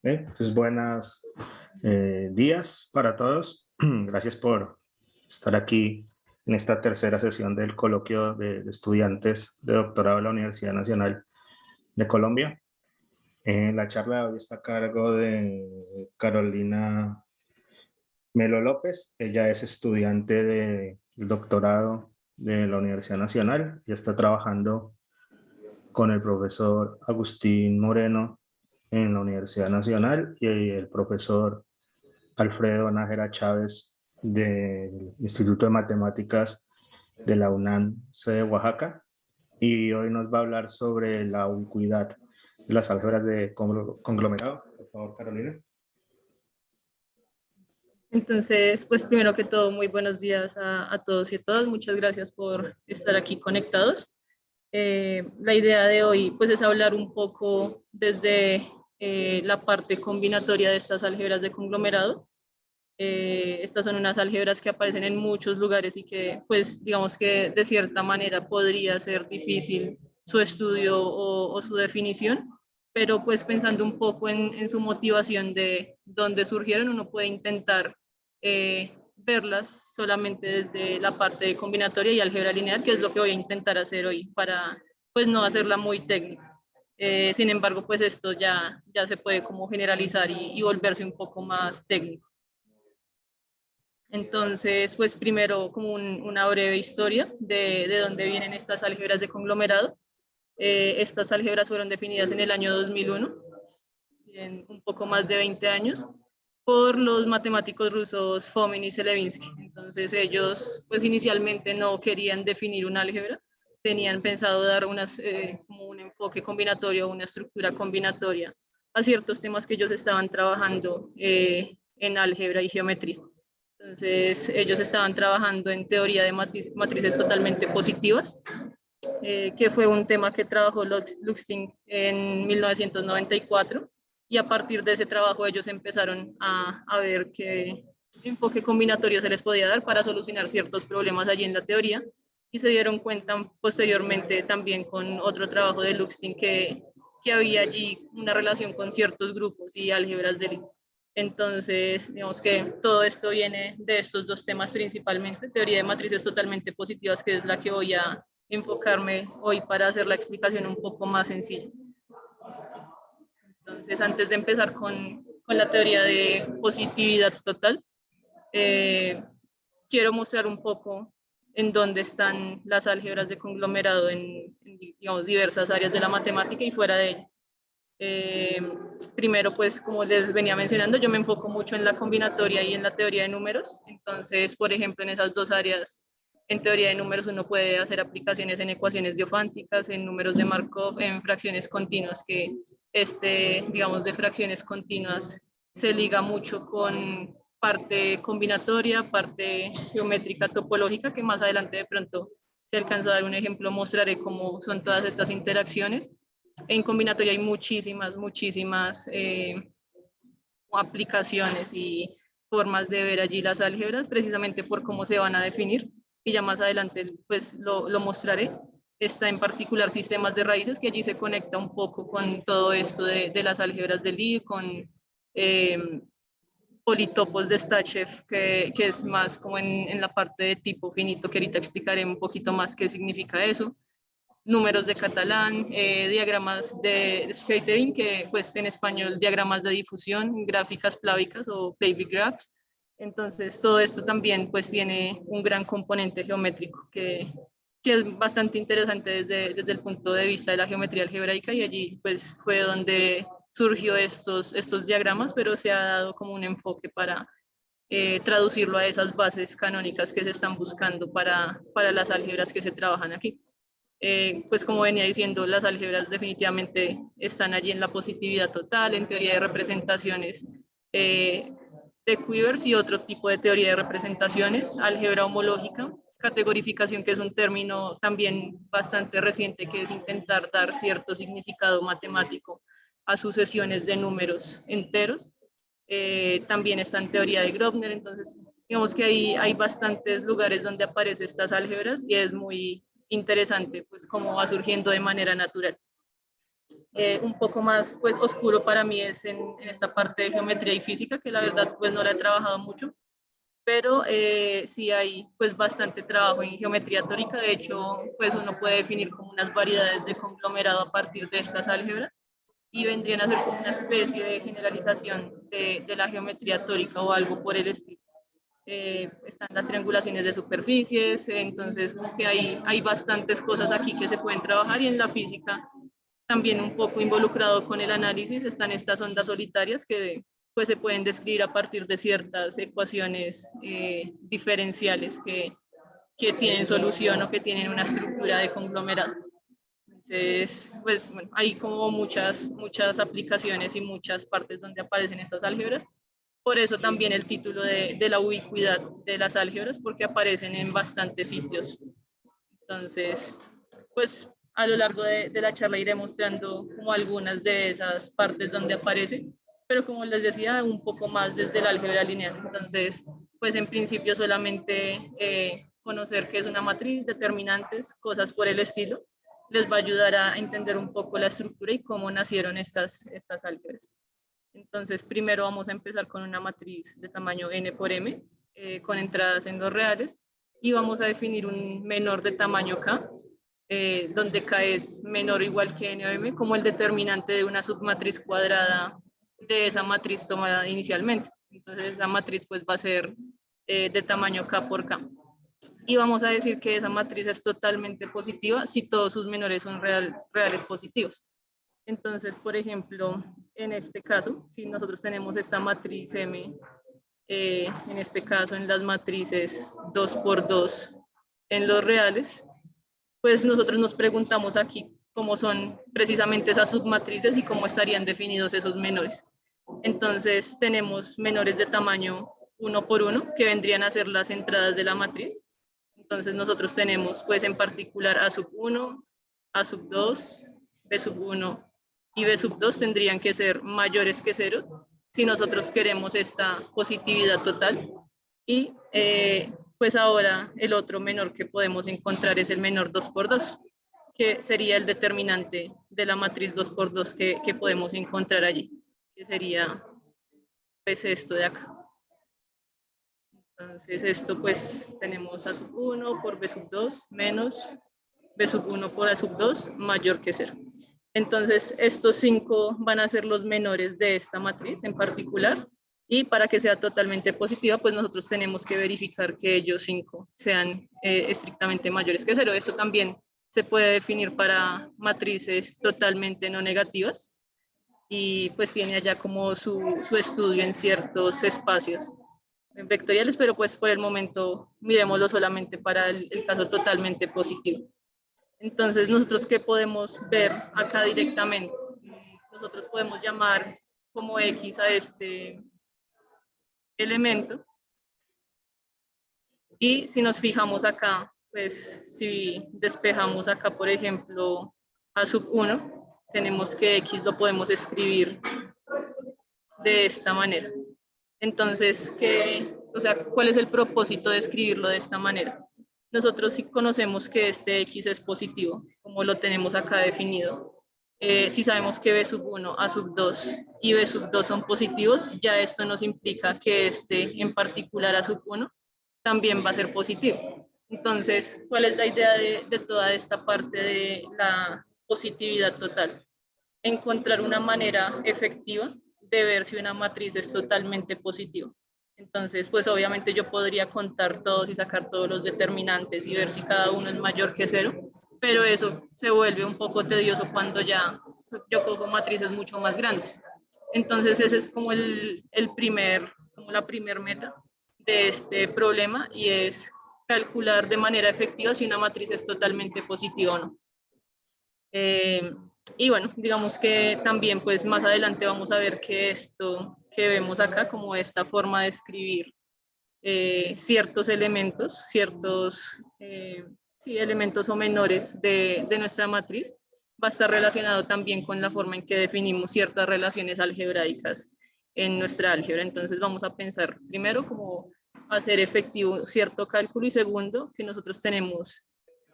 Pues buenas días para todos. Gracias por estar aquí en esta tercera sesión del coloquio de estudiantes de doctorado de la Universidad Nacional de Colombia. La charla de hoy está a cargo de Carolina Melo López. Ella es estudiante del doctorado de la Universidad Nacional y está trabajando con el profesor Agustín Moreno en la Universidad Nacional y el profesor Alfredo Nájera Chávez del Instituto de Matemáticas de la UNAM, sede de Oaxaca, y hoy nos va a hablar sobre la ubicuidad de las álgebras de conglomerado. Por favor, Carolina. Entonces, pues primero que todo, muy buenos días a todos y a todas. Muchas gracias por estar aquí conectados. La idea de hoy pues es hablar un poco desde la parte combinatoria de estas álgebras de conglomerado. Estas son unas álgebras que aparecen en muchos lugares y que pues digamos que de cierta manera podría ser difícil su estudio o su definición, pero pues pensando un poco en su motivación de dónde surgieron, uno puede intentar verlas solamente desde la parte de combinatoria y álgebra lineal, que es lo que voy a intentar hacer hoy para pues no hacerla muy técnica. Sin embargo, pues esto ya se puede como generalizar y volverse un poco más técnico. Entonces, pues primero como una breve historia de dónde vienen estas álgebras de conglomerado. Estas álgebras fueron definidas en el año 2001, en un poco más de 20 años, por los matemáticos rusos Fomin y Selevinsky. Entonces ellos pues inicialmente no querían definir un álgebra, tenían pensado dar como un enfoque combinatorio, una estructura combinatoria a ciertos temas que ellos estaban trabajando en álgebra y geometría. Entonces ellos estaban trabajando en teoría de matrices totalmente positivas, que fue un tema que trabajó Luxing en 1994, y a partir de ese trabajo ellos empezaron a ver qué enfoque combinatorio se les podía dar para solucionar ciertos problemas allí en la teoría, y se dieron cuenta posteriormente también con otro trabajo de Luxing que había allí una relación con ciertos grupos y álgebras de Lie. Entonces, digamos que todo esto viene de estos dos temas principalmente, teoría de matrices totalmente positivas, que es la que voy a enfocarme hoy para hacer la explicación un poco más sencilla. Entonces, antes de empezar con la teoría de positividad total, quiero mostrar un poco en dónde están las álgebras de conglomerado en digamos, diversas áreas de la matemática y fuera de ella. Primero, pues como les venía mencionando, yo me enfoco mucho en la combinatoria y en la teoría de números. Entonces, por ejemplo, en esas dos áreas, en teoría de números uno puede hacer aplicaciones en ecuaciones diofánticas, en números de Markov, en fracciones continuas, que digamos, de fracciones continuas se liga mucho con parte combinatoria, parte geométrica topológica, que más adelante de pronto, si alcanzo a dar un ejemplo, mostraré cómo son todas estas interacciones. En combinatoria hay muchísimas aplicaciones y formas de ver allí las álgebras, precisamente por cómo se van a definir, y ya más adelante pues lo mostraré. Está en particular sistemas de raíces, que allí se conecta un poco con todo esto de las álgebras de Lie, con politopos de Stachev, que es más como en la parte de tipo finito, que ahorita explicaré un poquito más qué significa eso. Números de Catalán, diagramas de scattering, que pues en español diagramas de difusión, gráficas plávicas o Pleyvig graphs. Entonces todo esto también pues tiene un gran componente geométrico que es bastante interesante desde el punto de vista de la geometría algebraica, y allí pues fue donde surgió estos diagramas, pero se ha dado como un enfoque para traducirlo a esas bases canónicas que se están buscando para las álgebras que se trabajan aquí. Pues como venía diciendo, las álgebras definitivamente están allí en la positividad total, en teoría de representaciones de Quivers y otro tipo de teoría de representaciones, álgebra homológica, categorificación, que es un término también bastante reciente, que es intentar dar cierto significado matemático a sucesiones de números enteros. También está en teoría de Grobner. Entonces digamos que hay bastantes lugares donde aparecen estas álgebras y es muy interesante pues cómo va surgiendo de manera natural. Un poco más pues oscuro para mí es en esta parte de geometría y física, que la verdad pues no la he trabajado mucho, pero sí hay pues bastante trabajo en geometría tórica. De hecho, pues uno puede definir como unas variedades de conglomerado a partir de estas álgebras y vendrían a ser como una especie de generalización de la geometría tórica o algo por el estilo. Están las triangulaciones de superficies, entonces como que hay bastantes cosas aquí que se pueden trabajar, y en la física también un poco involucrado con el análisis están estas ondas solitarias que pues se pueden describir a partir de ciertas ecuaciones diferenciales que tienen solución o que tienen una estructura de conglomerado. Entonces, pues bueno, hay como muchas aplicaciones y muchas partes donde aparecen estas álgebras. Por eso también el título de la ubicuidad de las álgebras, porque aparecen en bastantes sitios. Entonces, pues a lo largo de la charla iré mostrando como algunas de esas partes donde aparece, pero como les decía, un poco más desde el álgebra lineal. Entonces, pues en principio solamente conocer qué es una matriz, determinantes, cosas por el estilo, les va a ayudar a entender un poco la estructura y cómo nacieron estas álgebras. Entonces, primero vamos a empezar con una matriz de tamaño n por m, con entradas en dos reales, y vamos a definir un menor de tamaño k, donde k es menor o igual que n o m, como el determinante de una submatriz cuadrada de esa matriz tomada inicialmente. Entonces, esa matriz pues va a ser de tamaño k por k. Y vamos a decir que esa matriz es totalmente positiva si todos sus menores son reales positivos. Entonces, por ejemplo, en este caso, si nosotros tenemos esta matriz M, en este caso en las matrices 2 por 2 en los reales, pues nosotros nos preguntamos aquí cómo son precisamente esas submatrices y cómo estarían definidos esos menores. Entonces tenemos menores de tamaño 1 por 1, que vendrían a ser las entradas de la matriz. Entonces nosotros tenemos pues en particular A sub 1, A sub 2, B sub 1 y B sub 2 tendrían que ser mayores que 0 si nosotros queremos esta positividad total. Y pues ahora el otro menor que podemos encontrar es el menor 2 por 2, que sería el determinante de la matriz 2 por 2 que podemos encontrar allí, que sería pues esto de acá. Entonces esto pues tenemos A sub 1 por B sub 2 menos B sub 1 por A sub 2 mayor que 0. Entonces estos 5 van a ser los menores de esta matriz en particular, y para que sea totalmente positiva pues nosotros tenemos que verificar que ellos 5 sean estrictamente mayores que 0. Esto también se puede definir para matrices totalmente no negativas y pues tiene allá como su estudio en ciertos espacios vectoriales, pero pues por el momento miremoslo solamente para el caso totalmente positivo. Entonces, ¿nosotros qué podemos ver acá directamente? Nosotros podemos llamar como X a este elemento, y si nos fijamos acá, pues si despejamos acá, por ejemplo, A sub 1, tenemos que X lo podemos escribir de esta manera. Entonces, ¿cuál es el propósito de escribirlo de esta manera? Nosotros sí conocemos que este X es positivo, como lo tenemos acá definido. Si sabemos que B sub 1, A sub 2 y B sub 2 son positivos, ya esto nos implica que este en particular A sub 1 también va a ser positivo. Entonces, ¿cuál es la idea de toda esta parte de la positividad total? Encontrar una manera efectiva de ver si una matriz es totalmente positiva. Entonces, pues obviamente yo podría contar todos y sacar todos los determinantes y ver si cada uno es mayor que 0, pero eso se vuelve un poco tedioso cuando ya yo cojo matrices mucho más grandes. Entonces, ese es como como la primer meta de este problema, y es calcular de manera efectiva si una matriz es totalmente positiva o no. Y bueno, digamos que también pues más adelante vamos a ver que esto que vemos acá, como esta forma de escribir ciertos elementos, elementos o menores de nuestra matriz, va a estar relacionado también con la forma en que definimos ciertas relaciones algebraicas en nuestra álgebra. Entonces vamos a pensar primero cómo hacer efectivo cierto cálculo, y segundo que nosotros tenemos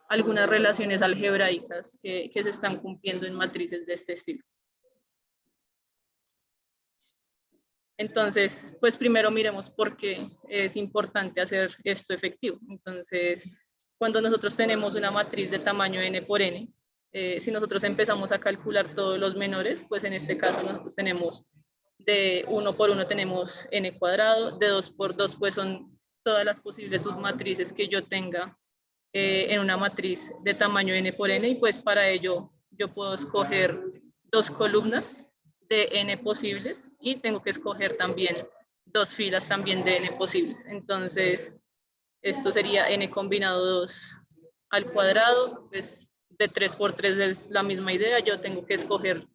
algunas relaciones algebraicas que se están cumpliendo en matrices de este estilo. Entonces, pues primero miremos por qué es importante hacer esto efectivo. Entonces, cuando nosotros tenemos una matriz de tamaño n por n, si nosotros empezamos a calcular todos los menores, pues en este caso nosotros tenemos de 1 por 1 tenemos n cuadrado, de 2 por 2 pues son todas las posibles submatrices que yo tenga en una matriz de tamaño n por n, y pues para ello yo puedo escoger dos columnas de n posibles y tengo que escoger también dos filas también de n posibles. Entonces, esto sería n combinado 2 al cuadrado, pues de 3 por 3 es la misma idea, yo tengo que escoger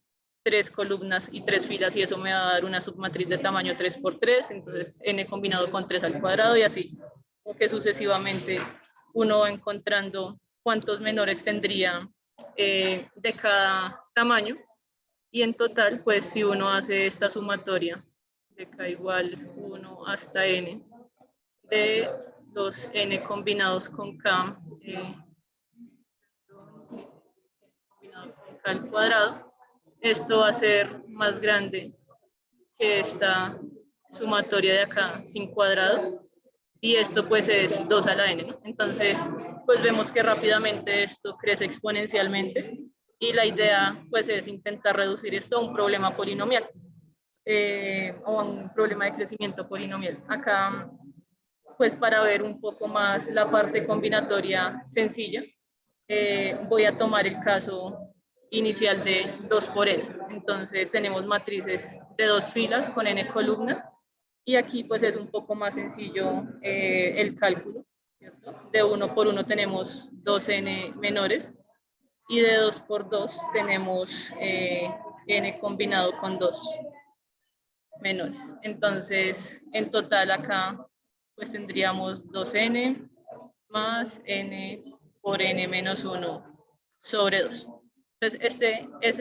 3 columnas y 3 filas y eso me va a dar una submatriz de tamaño 3 por 3, entonces n combinado con 3 al cuadrado y así, como que sucesivamente uno va encontrando cuántos menores tendría de cada tamaño. Y en total, pues si uno hace esta sumatoria de k igual 1 hasta n, de los n combinados con k, combinado con k al cuadrado, esto va a ser más grande que esta sumatoria de acá sin cuadrado, y esto pues es 2 a la n, ¿no? Entonces, pues vemos que rápidamente esto crece exponencialmente. Y la idea pues es intentar reducir esto a un problema polinomial o a un problema de crecimiento polinomial. Acá pues para ver un poco más la parte combinatoria sencilla, voy a tomar el caso inicial de 2 por n. Entonces tenemos matrices de 2 filas con n columnas y aquí pues es un poco más sencillo el cálculo, ¿cierto? De 1 por 1 tenemos 2n menores y de 2 por 2 tenemos n combinado con 2 menores. Entonces, en total acá, pues tendríamos 2n más n por n menos 1 sobre 2. Entonces, este es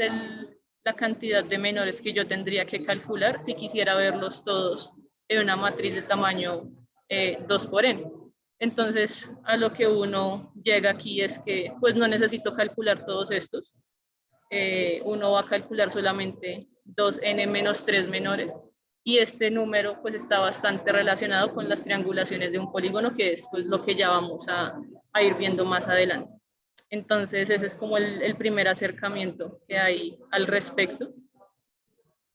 la cantidad de menores que yo tendría que calcular si quisiera verlos todos en una matriz de tamaño 2 por n. Entonces, a lo que uno llega aquí es que pues no necesito calcular todos estos. Uno va a calcular solamente 2n menos 3 menores y este número pues está bastante relacionado con las triangulaciones de un polígono, que es pues lo que ya vamos a ir viendo más adelante. Entonces, ese es como el primer acercamiento que hay al respecto.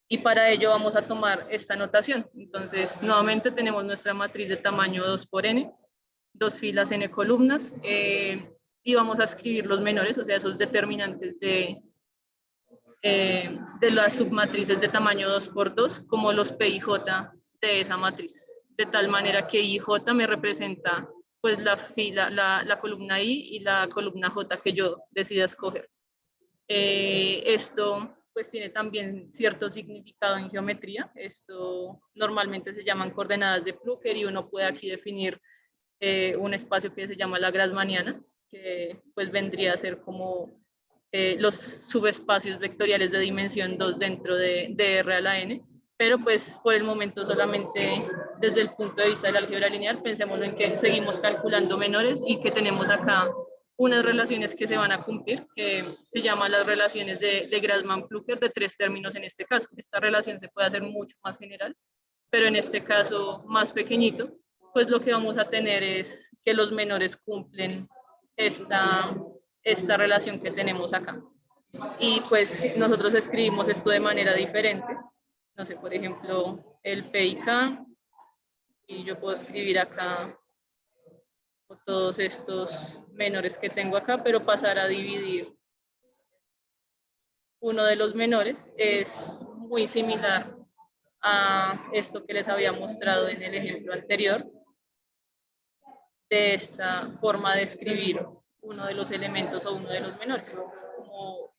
Y para ello vamos a tomar esta notación. Entonces, nuevamente tenemos nuestra matriz de tamaño 2 por n, 2 filas n columnas, y vamos a escribir los menores, o sea, esos determinantes de las submatrices de tamaño 2 por 2, como los P y J de esa matriz, de tal manera que I y J me representa pues la fila, la columna I y la columna J que yo decida escoger. Esto pues tiene también cierto significado en geometría. Esto normalmente se llaman coordenadas de Plücker y uno puede aquí definir un espacio que se llama la Grassmanniana, que pues vendría a ser como los subespacios vectoriales de dimensión 2 dentro de R a la n, pero pues por el momento solamente desde el punto de vista del álgebra lineal, pensémoslo en que seguimos calculando menores y que tenemos acá unas relaciones que se van a cumplir, que se llaman las relaciones de Grassmann-Plücker de 3 términos en este caso. Esta relación se puede hacer mucho más general, pero en este caso más pequeñito, pues lo que vamos a tener es que los menores cumplen esta relación que tenemos acá. Y pues nosotros escribimos esto de manera diferente. No sé, por ejemplo, el P y K, y yo puedo escribir acá todos estos menores que tengo acá, pero pasar a dividir uno de los menores es muy similar a esto que les había mostrado en el ejemplo anterior, de esta forma de escribir uno de los elementos o uno de los menores. Como,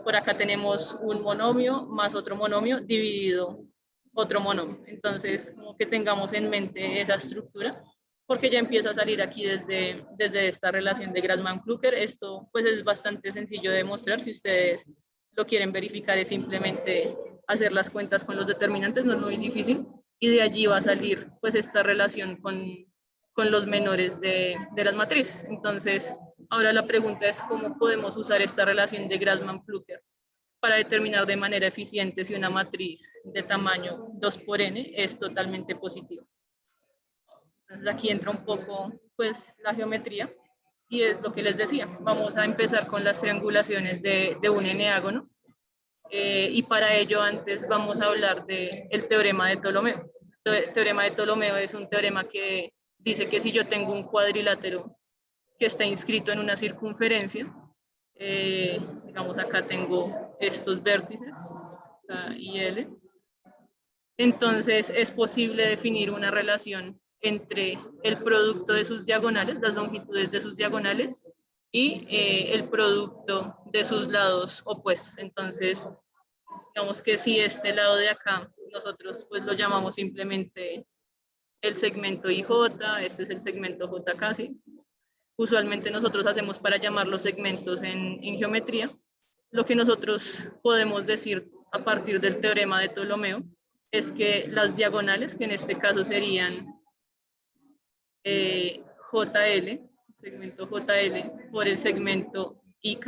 por acá tenemos un monomio más otro monomio dividido otro monomio. Entonces, como que tengamos en mente esa estructura, porque ya empieza a salir aquí desde esta relación de Grassmann-Plücker. Esto pues es bastante sencillo de demostrar. Si ustedes lo quieren verificar, es simplemente hacer las cuentas con los determinantes, no es muy difícil, y de allí va a salir pues esta relación con con los menores de las matrices. Entonces, ahora la pregunta es cómo podemos usar esta relación de Grassmann-Plücker para determinar de manera eficiente si una matriz de tamaño 2 por n es totalmente positiva. Entonces, aquí entra un poco pues, la geometría y es lo que les decía. Vamos a empezar con las triangulaciones de un n-ágono y para ello antes vamos a hablar del teorema de Ptolomeo. El teorema de Ptolomeo es un teorema que dice que si yo tengo un cuadrilátero que está inscrito en una circunferencia, digamos acá tengo estos vértices, K y L, entonces es posible definir una relación entre el producto de sus diagonales, las longitudes de sus diagonales, y el producto de sus lados opuestos. Entonces, digamos que si este lado de acá, nosotros pues lo llamamos simplemente el segmento IJ, este es el segmento JK, ¿sí? Usualmente nosotros hacemos para llamar los segmentos en geometría. Lo que nosotros podemos decir a partir del teorema de Ptolomeo es que las diagonales, que en este caso serían JL, segmento JL por el segmento IK,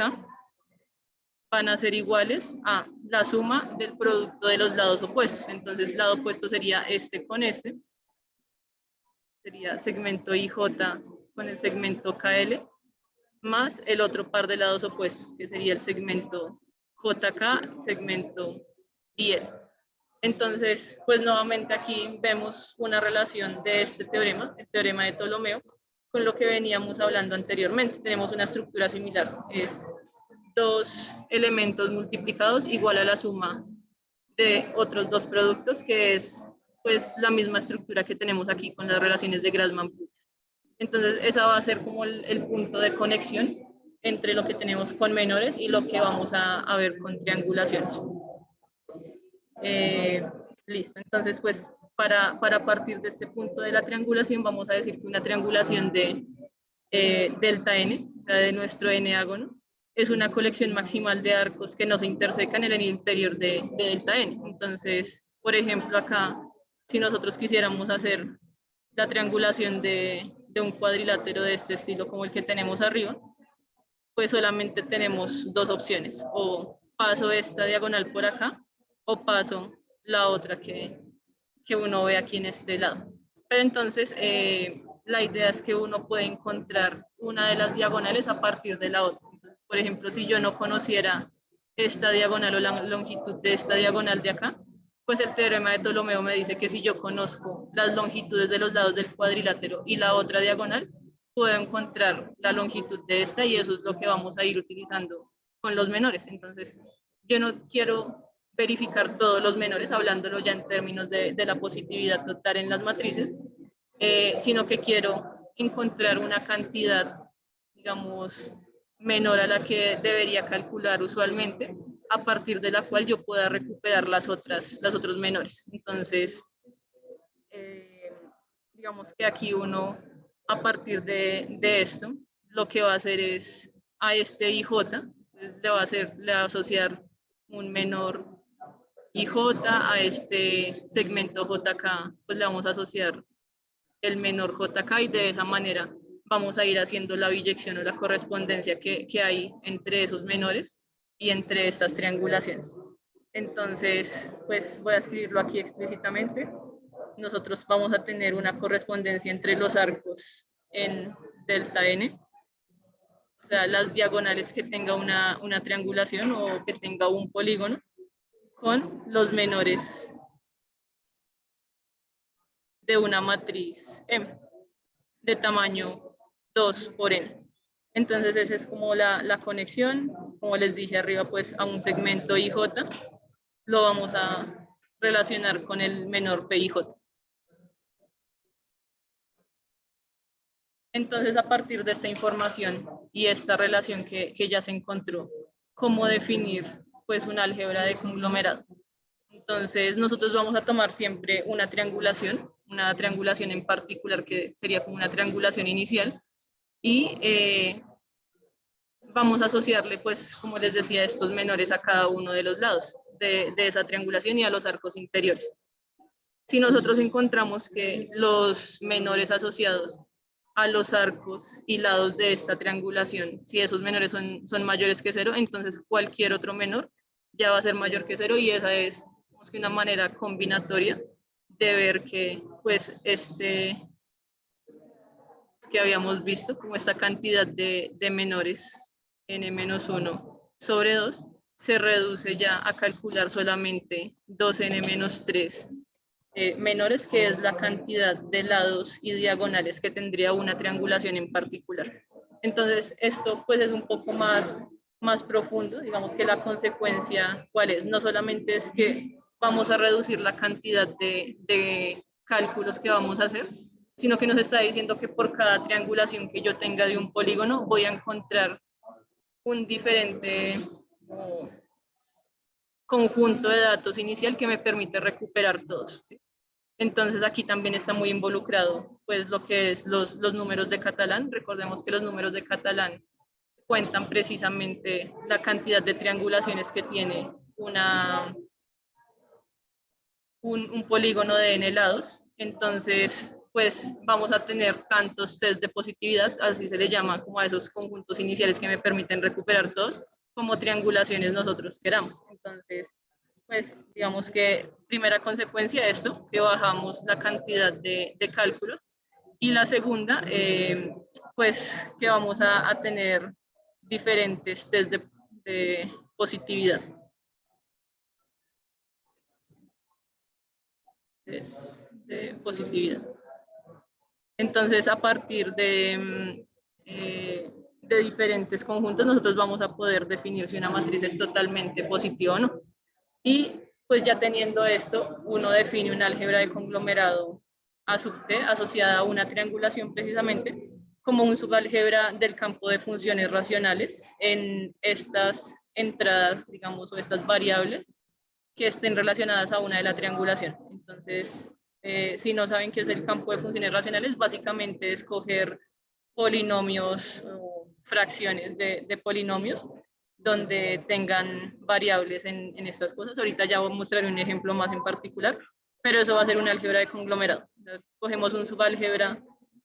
van a ser iguales a la suma del producto de los lados opuestos. Entonces, el lado opuesto sería este con este, sería segmento IJ con el segmento KL, más el otro par de lados opuestos, que sería el segmento JK, segmento IL. Entonces, pues nuevamente aquí vemos una relación de este teorema, el teorema de Ptolomeo, con lo que veníamos hablando anteriormente. Tenemos una estructura similar, es dos elementos multiplicados igual a la suma de otros dos productos, que es pues la misma estructura que tenemos aquí con las relaciones de Grassmann-Plücker. Entonces, esa va a ser como el punto de conexión entre lo que tenemos con menores y lo que vamos a ver con triangulaciones. Listo, entonces pues para partir de este punto de la triangulación vamos a decir que una triangulación de delta n, o sea, de nuestro n-ágono, es una colección maximal de arcos que no se intersecan en el interior de delta n. Entonces, por ejemplo, acá, si nosotros quisiéramos hacer la triangulación de un cuadrilátero de este estilo como el que tenemos arriba, pues solamente tenemos dos opciones, o paso esta diagonal por acá, o paso la otra que uno ve aquí en este lado. Pero entonces, la idea es que uno puede encontrar una de las diagonales a partir de la otra. Entonces, por ejemplo, si yo no conociera esta diagonal o la longitud de esta diagonal de acá, pues el teorema de Ptolomeo me dice que si yo conozco las longitudes de los lados del cuadrilátero y la otra diagonal, puedo encontrar la longitud de esta y eso es lo que vamos a ir utilizando con los menores. Entonces, yo no quiero verificar todos los menores, hablándolo ya en términos de la positividad total en las matrices, sino que quiero encontrar una cantidad, digamos, menor a la que debería calcular usualmente, a partir de la cual yo pueda recuperar las otros menores. Entonces, digamos que aquí uno, a partir de esto, lo que va a hacer es a este IJ, le va a asociar un menor IJ, a este segmento JK, pues le vamos a asociar el menor JK y de esa manera vamos a ir haciendo la biyección o la correspondencia que hay entre esos menores y entre estas triangulaciones. Entonces, pues voy a escribirlo aquí explícitamente. Nosotros vamos a tener una correspondencia entre los arcos en delta n, o sea, las diagonales que tenga una triangulación o que tenga un polígono, con los menores de una matriz M de tamaño 2 por n. Entonces esa es como la conexión. Como les dije arriba, pues a un segmento IJ lo vamos a relacionar con el menor PIJ. Entonces, a partir de esta información y esta relación que ya se encontró, ¿cómo definir pues un álgebra de conglomerado? Entonces, nosotros vamos a tomar siempre una triangulación en particular que sería como una triangulación inicial, y vamos a asociarle, pues, como les decía, estos menores a cada uno de los lados de esa triangulación y a los arcos interiores. Si nosotros encontramos que los menores asociados a los arcos y lados de esta triangulación. Si esos menores son mayores que 0, entonces cualquier otro menor ya va a ser mayor que 0, y esa es, digamos, que una manera combinatoria de ver que pues que habíamos visto, como esta cantidad de menores n-1 sobre 2 se reduce ya a calcular solamente 2n-3 menores, que es la cantidad de lados y diagonales que tendría una triangulación en particular. Entonces, esto pues es un poco más profundo, digamos que la consecuencia, ¿cuál es? No solamente es que vamos a reducir la cantidad de cálculos que vamos a hacer, sino que nos está diciendo que por cada triangulación que yo tenga de un polígono voy a encontrar un diferente conjunto de datos inicial que me permite recuperar todos, ¿sí? Entonces aquí también está muy involucrado pues lo que es los números de Catalán. Recordemos que los números de Catalán cuentan precisamente la cantidad de triangulaciones que tiene un polígono de n lados. Entonces, pues vamos a tener tantos test de positividad, así se le llama como a esos conjuntos iniciales que me permiten recuperar todos, como triangulaciones nosotros queramos. Entonces, pues digamos que primera consecuencia de esto, que bajamos la cantidad de cálculos, y la segunda, pues que vamos a tener diferentes test de positividad. De positividad. Entonces, a partir de diferentes conjuntos, nosotros vamos a poder definir si una matriz es totalmente positiva o no. Y pues ya teniendo esto, uno define un álgebra de conglomerado A sub T asociada a una triangulación precisamente como un subálgebra del campo de funciones racionales en estas entradas, digamos, o estas variables que estén relacionadas a una de la triangulación. Entonces, si no saben qué es el campo de funciones racionales, básicamente escoger polinomios o fracciones de polinomios donde tengan variables en estas cosas. Ahorita ya voy a mostrar un ejemplo más en particular, pero eso va a ser un álgebra de conglomerado. Cogemos un subálgebra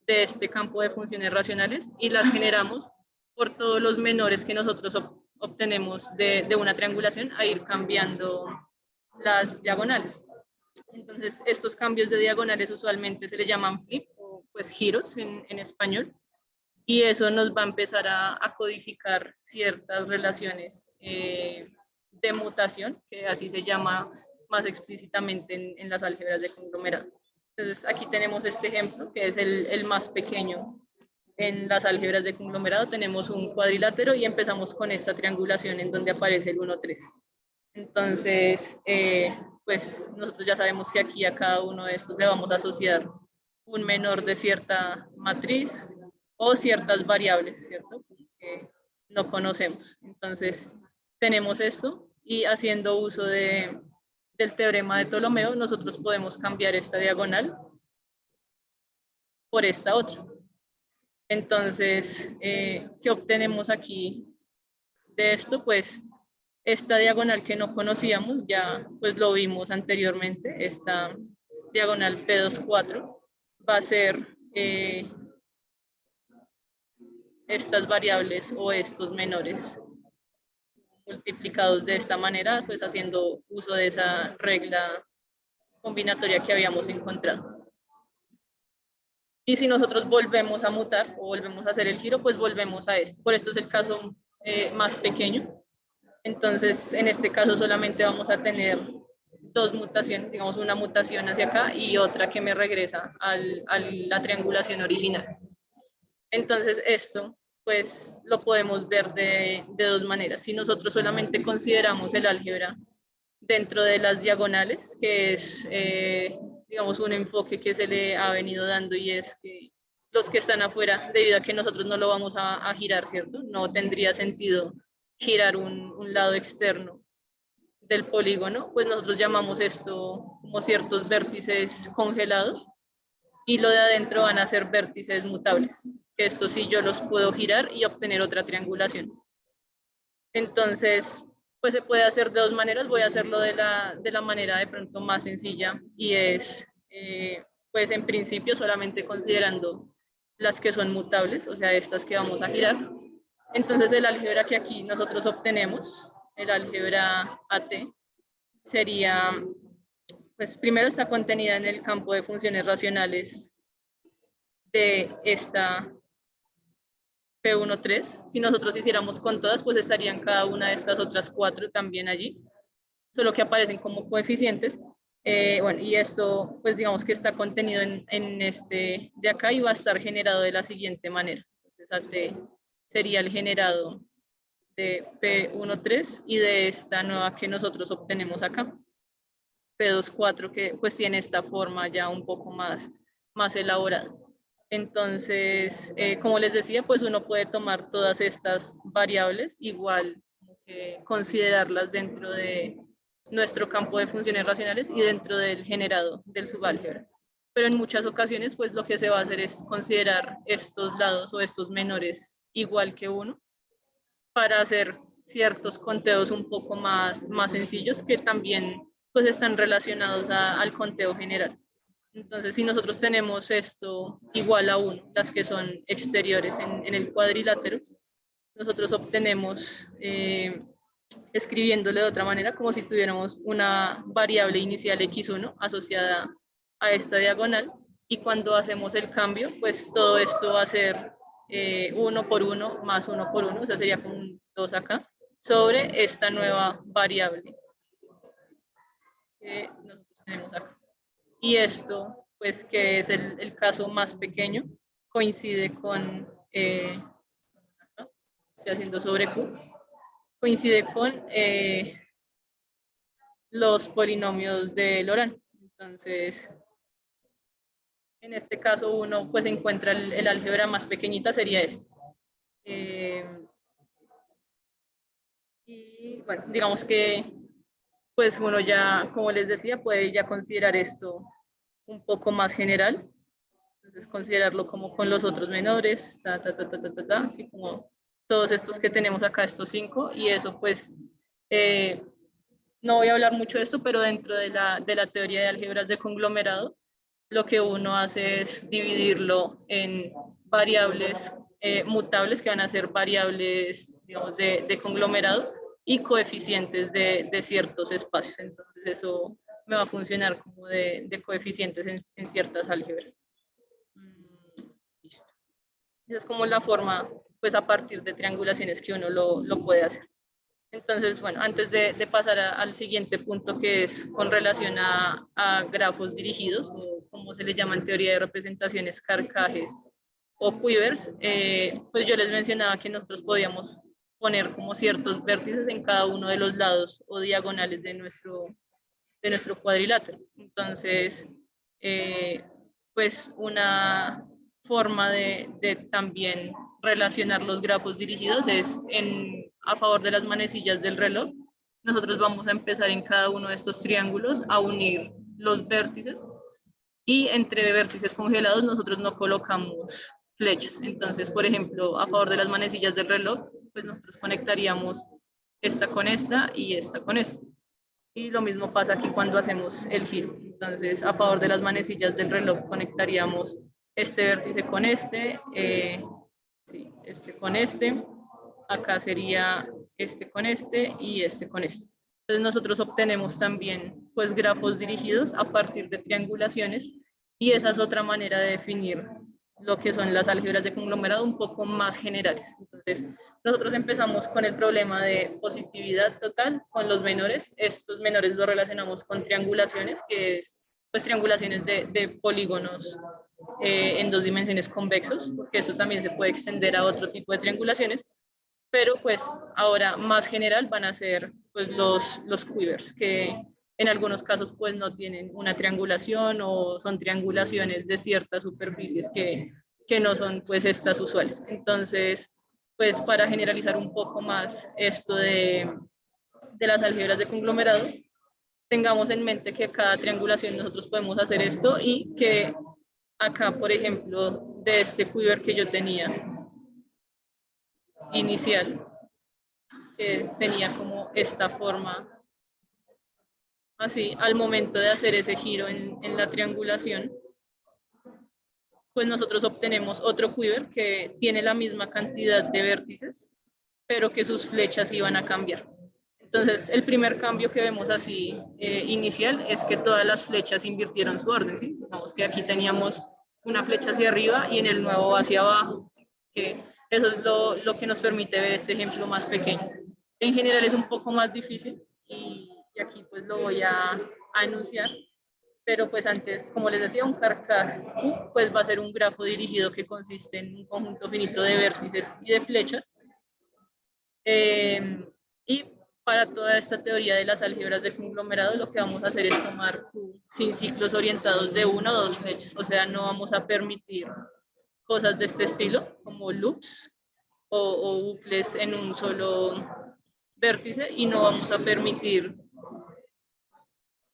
de este campo de funciones racionales y las generamos por todos los menores que nosotros obtenemos de una triangulación, a ir cambiando las diagonales. Entonces, estos cambios de diagonales usualmente se le llaman flip o pues giros en español, y eso nos va a empezar a codificar ciertas relaciones de mutación, que así se llama más explícitamente en las álgebras de conglomerado. Entonces, aquí tenemos este ejemplo, que es el más pequeño en las álgebras de conglomerado. Tenemos un cuadrilátero y empezamos con esta triangulación en donde aparece el 1, 3. Entonces, pues nosotros ya sabemos que aquí a cada uno de estos le vamos a asociar un menor de cierta matriz o ciertas variables, ¿cierto? Que no conocemos. Entonces, tenemos esto, y haciendo uso del teorema de Ptolomeo, nosotros podemos cambiar esta diagonal por esta otra. Entonces, ¿qué obtenemos aquí de esto? Pues esta diagonal que no conocíamos, ya pues lo vimos anteriormente, esta diagonal P24 va a ser estas variables o estos menores multiplicados de esta manera, pues haciendo uso de esa regla combinatoria que habíamos encontrado. Y si nosotros volvemos a mutar o volvemos a hacer el giro, pues volvemos a esto. Por esto es el caso más pequeño. Entonces, en este caso solamente vamos a tener dos mutaciones, digamos una mutación hacia acá y otra que me regresa a la triangulación original. Entonces, esto pues lo podemos ver de dos maneras. Si nosotros solamente consideramos el álgebra dentro de las diagonales, que es, digamos, un enfoque que se le ha venido dando, y es que los que están afuera, debido a que nosotros no lo vamos a girar, ¿cierto? No tendría sentido girar un lado externo del polígono, pues nosotros llamamos esto como ciertos vértices congelados, y lo de adentro van a ser vértices mutables, que esto sí yo los puedo girar y obtener otra triangulación. Entonces, pues se puede hacer de dos maneras. Voy a hacerlo de la manera de pronto más sencilla, y es, pues en principio solamente considerando las que son mutables, o sea, estas que vamos a girar. Entonces el álgebra que aquí nosotros obtenemos, el álgebra AT, sería, pues primero está contenida en el campo de funciones racionales de esta P13. Si nosotros hiciéramos con todas, pues estarían cada una de estas otras 4 también allí, solo que aparecen como coeficientes. Bueno, y esto, pues digamos que está contenido en este de acá y va a estar generado de la siguiente manera. Entonces, AT sería el generado de P13 y de esta nueva que nosotros obtenemos acá, P24, que pues tiene esta forma ya un poco más elaborada. Entonces, como les decía, pues uno puede tomar todas estas variables, igual que considerarlas dentro de nuestro campo de funciones racionales y dentro del generado del subálgebra. Pero en muchas ocasiones, pues lo que se va a hacer es considerar estos lados o estos menores igual que 1 para hacer ciertos conteos un poco más sencillos que también pues están relacionados al conteo general. Entonces, si nosotros tenemos esto igual a 1, las que son exteriores en el cuadrilátero, nosotros obtenemos, escribiéndole de otra manera, como si tuviéramos una variable inicial x1 asociada a esta diagonal, y cuando hacemos el cambio, pues todo esto va a ser 1 por 1 más 1 por 1, o sea, sería como un 2 acá, sobre esta nueva variable que nosotros tenemos acá. Y esto, pues que es el caso más pequeño, coincide con, estoy haciendo sobre Q, coincide con los polinomios de Laurent. Entonces, en este caso uno pues encuentra el álgebra más pequeñita, sería este. Y bueno, digamos que pues uno ya, como les decía, puede ya considerar esto un poco más general. Entonces, considerarlo como con los otros menores, así como todos estos que tenemos acá, estos 5, y eso pues, no voy a hablar mucho de esto, pero dentro de la teoría de álgebras de conglomerado, lo que uno hace es dividirlo en variables mutables, que van a ser variables, digamos, de conglomerado, y coeficientes de ciertos espacios. Entonces, eso me va a funcionar como de coeficientes en ciertas álgebras. Listo. Esa es como la forma, pues a partir de triangulaciones que uno lo puede hacer. Entonces, bueno, antes de pasar al siguiente punto, que es con relación a grafos dirigidos, o como se le llama en teoría de representaciones, carcajes o quivers, pues yo les mencionaba que nosotros podíamos poner como ciertos vértices en cada uno de los lados o diagonales de nuestro cuadrilátero. Entonces, pues una forma de también relacionar los grafos dirigidos es a favor de las manecillas del reloj. Nosotros vamos a empezar en cada uno de estos triángulos a unir los vértices, y entre vértices congelados nosotros no colocamos flechas. Entonces, por ejemplo, a favor de las manecillas del reloj, pues nosotros conectaríamos esta con esta y esta con esta. Y lo mismo pasa aquí cuando hacemos el giro. Entonces, a favor de las manecillas del reloj conectaríamos este vértice con sí, este con este. Acá sería este con este y este con este. Entonces, nosotros obtenemos también pues grafos dirigidos a partir de triangulaciones, y esa es otra manera de definir lo que son las álgebras de conglomerado un poco más generales. Entonces, nosotros empezamos con el problema de positividad total con los menores. Estos menores los relacionamos con triangulaciones, que es pues triangulaciones de polígonos en 2 dimensiones convexos, porque eso también se puede extender a otro tipo de triangulaciones, pero pues ahora más general van a ser pues los quivers, que en algunos casos pues no tienen una triangulación o son triangulaciones de ciertas superficies que no son pues estas usuales. Entonces, pues para generalizar un poco más esto de las álgebras de conglomerado, tengamos en mente que cada triangulación nosotros podemos hacer esto, y que acá, por ejemplo, de este quiver que yo tenía inicial, que tenía como esta forma, así, al momento de hacer ese giro en la triangulación, pues nosotros obtenemos otro quiver que tiene la misma cantidad de vértices, pero que sus flechas iban a cambiar. Entonces, el primer cambio que vemos así inicial es que todas las flechas invirtieron su orden, ¿sí? Digamos que aquí teníamos una flecha hacia arriba y en el nuevo hacia abajo, ¿sí? Que eso es lo que nos permite ver este ejemplo más pequeño. En general es un poco más difícil y aquí pues lo voy a enunciar, pero pues antes, como les decía, un carcaj pues va a ser un grafo dirigido que consiste en un conjunto finito de vértices y de flechas. Y para toda esta teoría de las álgebras de conglomerado, lo que vamos a hacer es tomar Q sin ciclos orientados de una o dos flechas. O sea, no vamos a permitir cosas de este estilo, como loops o bucles en un solo vértice, y no vamos a permitir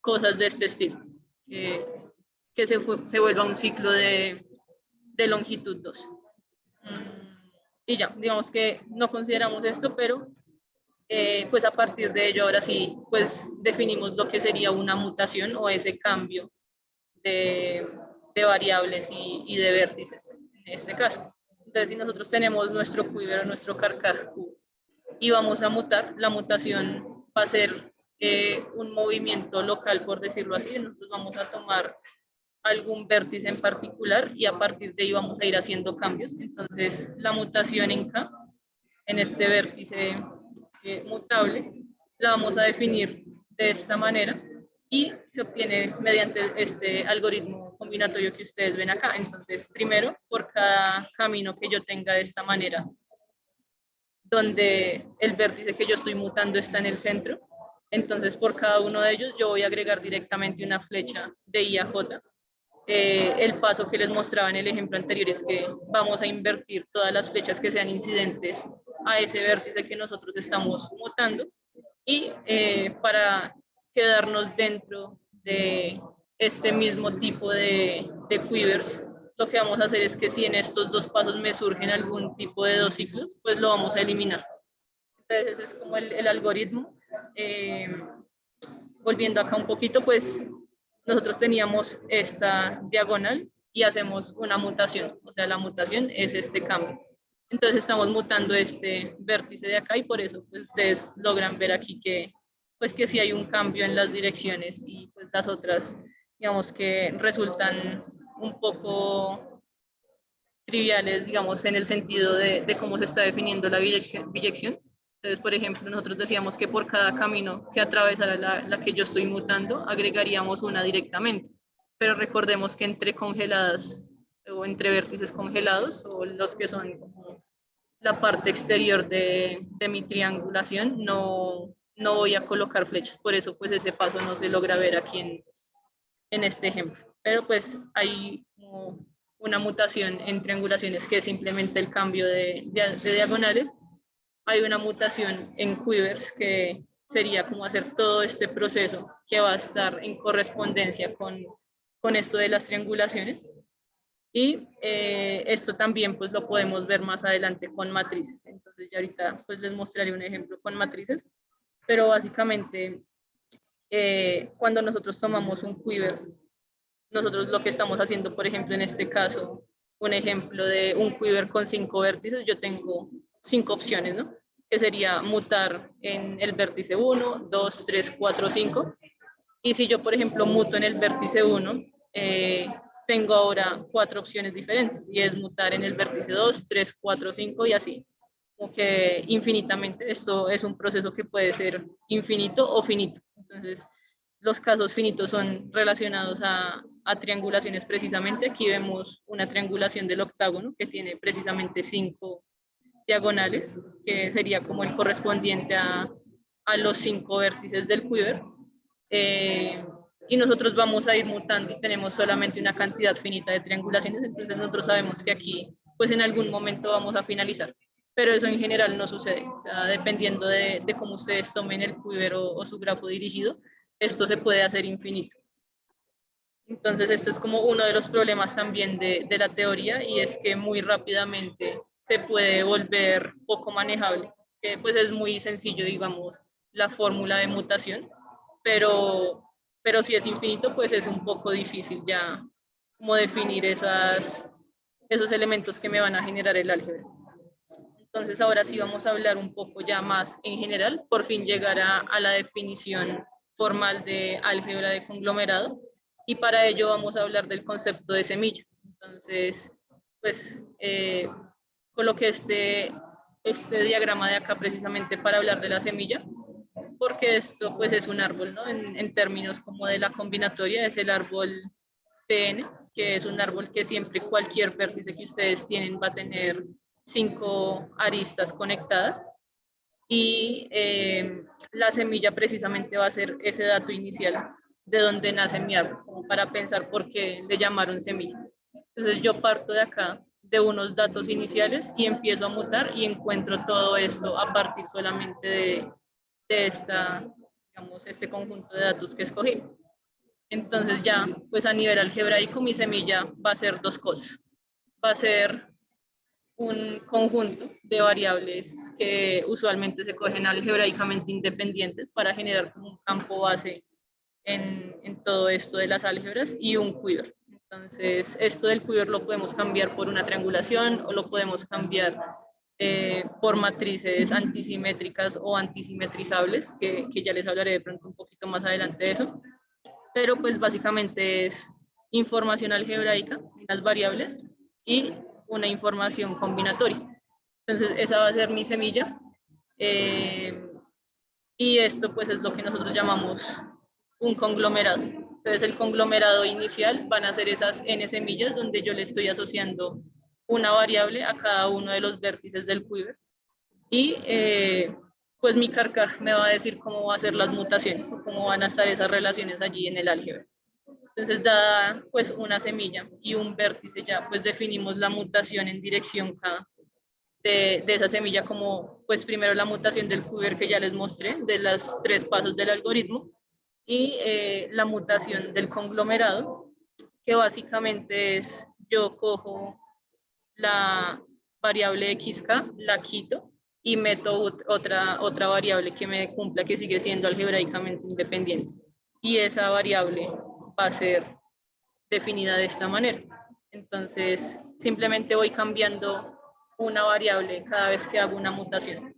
cosas de este estilo, que se vuelva un ciclo de longitud 2. Y ya, digamos que no consideramos esto, pero pues a partir de ello ahora sí, pues definimos lo que sería una mutación o ese cambio de variables y de vértices en este caso. Entonces, si nosotros tenemos nuestro quiver o nuestro carcaj Q y vamos a mutar, la mutación va a ser un movimiento local, por decirlo así. Nosotros vamos a tomar algún vértice en particular y a partir de ahí vamos a ir haciendo cambios. Entonces, la mutación en K, en este vértice mutable, la vamos a definir de esta manera y se obtiene mediante este algoritmo combinatorio que ustedes ven acá. Entonces, primero, por cada camino que yo tenga de esta manera, donde el vértice que yo estoy mutando está en el centro, entonces por cada uno de ellos yo voy a agregar directamente una flecha de I a J. El paso que les mostraba en el ejemplo anterior es que vamos a invertir todas las flechas que sean incidentes a ese vértice que nosotros estamos mutando, y para quedarnos dentro de este mismo tipo de quivers, lo que vamos a hacer es que si en estos dos pasos me surgen algún tipo de dos ciclos, pues lo vamos a eliminar. Entonces ese es como el algoritmo. Volviendo acá un poquito, pues nosotros teníamos esta diagonal y hacemos una mutación, o sea, la mutación es este cambio. Entonces estamos mutando este vértice de acá y por eso pues, ustedes logran ver aquí que pues que sí hay un cambio en las direcciones y pues las otras, digamos que resultan un poco triviales, digamos, en el sentido de cómo se está definiendo la biyección. Entonces, por ejemplo, nosotros decíamos que por cada camino que atravesara la que yo estoy mutando, agregaríamos una directamente. Pero recordemos que entre congeladas o entre vértices congelados, o los que son como la parte exterior de mi triangulación, no voy a colocar flechas. Por eso, pues ese paso no se logra ver aquí en este ejemplo. Pero pues hay como una mutación en triangulaciones que es simplemente el cambio de diagonales. Hay una mutación en quivers que sería como hacer todo este proceso que va a estar en correspondencia con esto de las triangulaciones. Y esto también pues lo podemos ver más adelante con matrices. Entonces ya ahorita pues les mostraré un ejemplo con matrices, pero básicamente cuando nosotros tomamos un quiver, nosotros lo que estamos haciendo, por ejemplo, en este caso, un ejemplo de un quiver con 5 vértices, yo tengo 5 opciones, ¿no? Que sería mutar en el vértice 1, 2, 3, 4, 5. Y si yo, por ejemplo, muto en el vértice 1, tengo ahora 4 opciones diferentes, y es mutar en el vértice 2, 3, 4, 5 y así. Como que infinitamente, esto es un proceso que puede ser infinito o finito. Entonces, los casos finitos son relacionados a triangulaciones precisamente. Aquí vemos una triangulación del octágono que tiene precisamente 5 diagonales, que sería como el correspondiente a los 5 vértices del quiver. Y nosotros vamos a ir mutando y tenemos solamente una cantidad finita de triangulaciones, entonces nosotros sabemos que aquí, pues en algún momento vamos a finalizar, pero eso en general no sucede. O sea, dependiendo de cómo ustedes tomen el quiver o su grafo dirigido, esto se puede hacer infinito. Entonces, este es como uno de los problemas también de la teoría, y es que muy rápidamente se puede volver poco manejable. Pues es muy sencillo, digamos, la fórmula de mutación, pero si es infinito, pues es un poco difícil ya como definir esos elementos que me van a generar el álgebra. Entonces ahora sí vamos a hablar un poco ya más en general, por fin llegar a la definición formal de álgebra de conglomerado, y para ello vamos a hablar del concepto de semilla. Entonces, pues coloqué este diagrama de acá precisamente para hablar de la semilla, porque esto pues es un árbol, ¿no? En términos como de la combinatoria, es el árbol TN, que es un árbol que siempre cualquier vértice que ustedes tienen va a tener 5 aristas conectadas, y la semilla precisamente va a ser ese dato inicial de donde nace mi árbol, como para pensar por qué le llamaron semilla. Entonces yo parto de acá, de unos datos iniciales, y empiezo a mutar y encuentro todo esto a partir solamente de digamos, este conjunto de datos que escogí. Entonces ya, pues a nivel algebraico, mi semilla va a ser 2 cosas. Va a ser un conjunto de variables que usualmente se cogen algebraicamente independientes para generar como un campo base en todo esto de las álgebras, y un quiver. Entonces, esto del quiver lo podemos cambiar por una triangulación, o lo podemos cambiar por matrices antisimétricas o antisimetrizables, que ya les hablaré de pronto un poquito más adelante de eso. Pero pues básicamente es información algebraica, unas variables y una información combinatoria. Entonces esa va a ser mi semilla, y esto pues es lo que nosotros llamamos un conglomerado. Entonces el conglomerado inicial van a ser esas n semillas donde yo le estoy asociando una variable a cada uno de los vértices del quiver, y pues mi carcaj me va a decir cómo va a ser las mutaciones o cómo van a estar esas relaciones allí en el álgebra. Entonces, dada pues una semilla y un vértice, ya pues definimos la mutación en dirección K de esa semilla, como pues primero la mutación del quiver que ya les mostré, de los 3 pasos del algoritmo, y la mutación del conglomerado, que básicamente es, yo cojo la variable xk, la quito y meto otra variable que me cumpla, que sigue siendo algebraicamente independiente. Y esa variable va a ser definida de esta manera. Entonces, simplemente voy cambiando una variable cada vez que hago una mutación.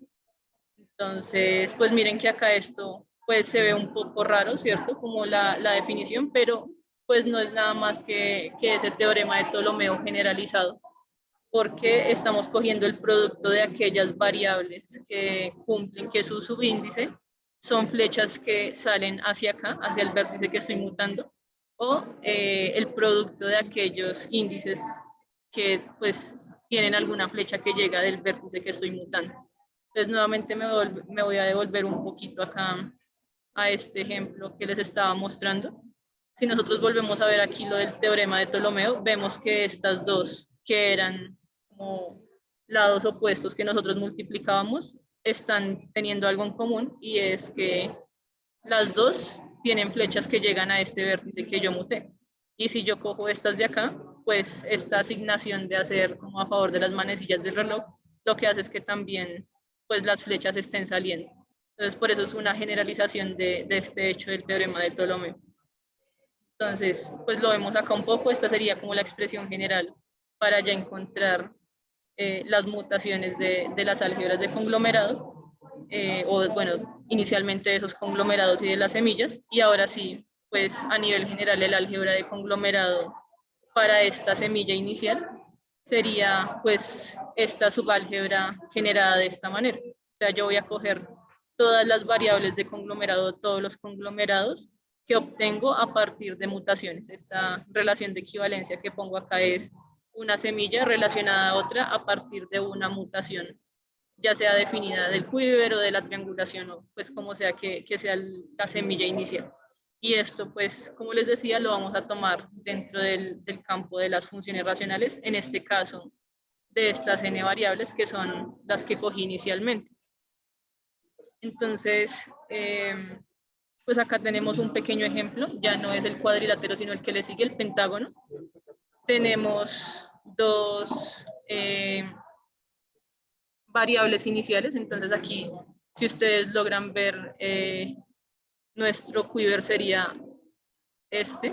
Entonces, pues miren que acá esto pues se ve un poco raro, ¿cierto? Como la definición, pero pues no es nada más que ese teorema de Ptolomeo generalizado, porque estamos cogiendo el producto de aquellas variables que cumplen que su subíndice son flechas que salen hacia acá, hacia el vértice que estoy mutando, o el producto de aquellos índices que pues tienen alguna flecha que llega del vértice que estoy mutando. Entonces nuevamente me voy a devolver un poquito acá a este ejemplo que les estaba mostrando. Si nosotros volvemos a ver aquí lo del teorema de Ptolomeo, vemos que estas dos, que eran como lados opuestos que nosotros multiplicábamos, están teniendo algo en común, y es que las dos tienen flechas que llegan a este vértice que yo muté. Y si yo cojo estas de acá, pues esta asignación de hacer como a favor de las manecillas del reloj, lo que hace es que también pues las flechas estén saliendo. Entonces por eso es una generalización de este hecho del teorema de Ptolomeo. Entonces pues lo vemos acá un poco, esta sería como la expresión general para ya encontrar las mutaciones de las álgebras de conglomerado, o bueno, inicialmente de esos conglomerados y de las semillas, y ahora sí, pues a nivel general el álgebra de conglomerado para esta semilla inicial sería pues esta subálgebra generada de esta manera. O sea, yo voy a coger todas las variables de conglomerado, todos los conglomerados que obtengo a partir de mutaciones. Esta relación de equivalencia que pongo acá es una semilla relacionada a otra a partir de una mutación, ya sea definida del quiver o de la triangulación, o pues como sea que sea la semilla inicial. Y esto, pues, como les decía, lo vamos a tomar dentro del campo de las funciones racionales, en este caso, de estas n variables que son las que cogí inicialmente. Entonces, pues acá tenemos un pequeño ejemplo, ya no es el cuadrilátero, sino el que le sigue, el pentágono. Tenemos dos variables iniciales, entonces aquí, si ustedes logran ver, nuestro quiver sería este,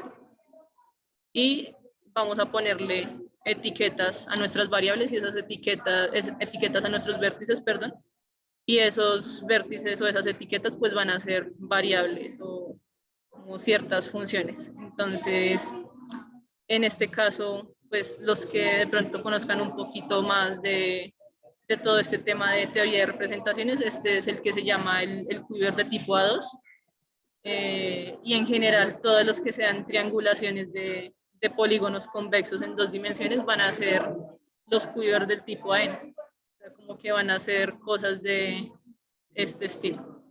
y vamos a ponerle etiquetas a nuestras variables y esas etiquetas a nuestros vértices, perdón, y esos vértices o esas etiquetas pues van a ser variables o como ciertas funciones. Entonces, en este caso, pues los que de pronto conozcan un poquito más de todo este tema de teoría de representaciones, este es el que se llama el quiver de tipo A2, y en general todos los que sean triangulaciones de polígonos convexos en 2 dimensiones van a ser los quivers del tipo AN, o sea, como que van a ser cosas de este estilo,